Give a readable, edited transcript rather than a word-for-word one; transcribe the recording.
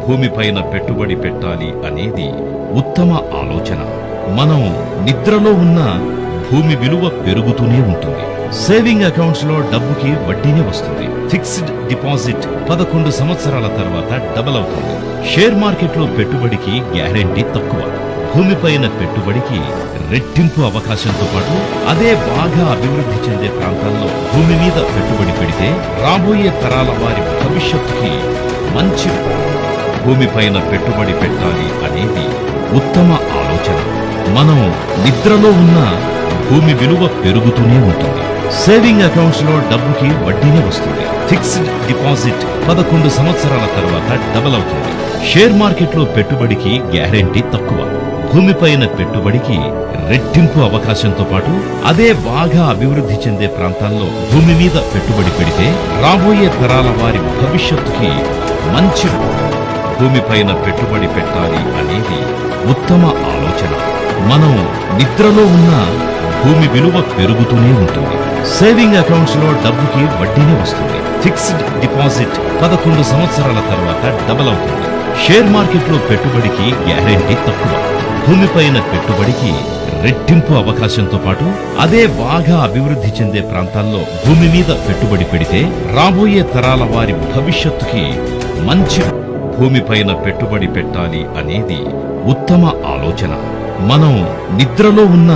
భూమిపైన పెట్టుబడి పెట్టాలి అనేది ఉత్తమ ఆలోచన. మనం నిద్రలో ఉన్న భూమి విలువ పెరుగుతూనే ఉంటుంది. సేవింగ్ అకౌంట్స్ లో డబ్బుకి వడ్డీనే వస్తుంది. ఫిక్స్డ్ డిపాజిట్ 11 సంవత్సరాల తర్వాత డబల్ అవుతుంది. షేర్ మార్కెట్ లో పెట్టుబడికి గ్యారెంటీ తక్కువ. భూమిపైన పెట్టుబడికి రెట్టింపు అవకాశంతో పాటు అదే బాగా అభివృద్ధి చెందే ప్రాంతాల్లో భూమి మీద పెట్టుబడి పెడితే రాబోయే తరాల వారి భవిష్యత్తుకి మంచి. భూమిపైన పెట్టుబడి పెట్టాలి అనేది ఉత్తమ ఆలోచన. మనం నిద్రలో ఉన్న భూమి విలువ పెరుగుతూనే ఉంటుంది. సేవింగ్ అకౌంట్స్ లో డబ్బుకి వడ్డీనే వస్తుంది. ఫిక్స్డ్ డిపాజిట్ 11 సంవత్సరాల తర్వాత డబల్ అవుతుంది. షేర్ మార్కెట్ లో పెట్టుబడికి గ్యారెంటీ తక్కువ. భూమిపైన పెట్టుబడికి రెట్టింపు అవకాశంతో పాటు అదే బాగా అభివృద్ధి చెందే ప్రాంతాల్లో భూమి మీద పెట్టుబడి పెడితే రాబోయే తరాల వారి భవిష్యత్తుకి మంచి. భూమిపైన పెట్టుబడి పెట్టాలి అనేది ఉత్తమ ఆలోచన. మనం నిద్రలో ఉన్న భూమి విలువ పెరుగుతూనే ఉంటుంది. సేవింగ్ అకౌంట్స్ లో డబ్బుకి వడ్డీనే వస్తుంది. ఫిక్స్డ్ డిపాజిట్ 11 సంవత్సరాల తర్వాత డబల్ అవుతుంది. షేర్ మార్కెట్ లో పెట్టుబడికి గ్యారెంటీ తక్కువ. భూమిపైన పెట్టుబడికి రెట్టింపు అవకాశంతో పాటు అదే బాగా అభివృద్ధి చెందే ప్రాంతాల్లో భూమి మీద పెట్టుబడి పెడితే రాబోయే తరాల వారి భవిష్యత్తుకి మంచి. భూమిపైన పెట్టుబడి పెట్టాలి అనేది ఉత్తమ ఆలోచన. మనం నిద్రలో ఉన్న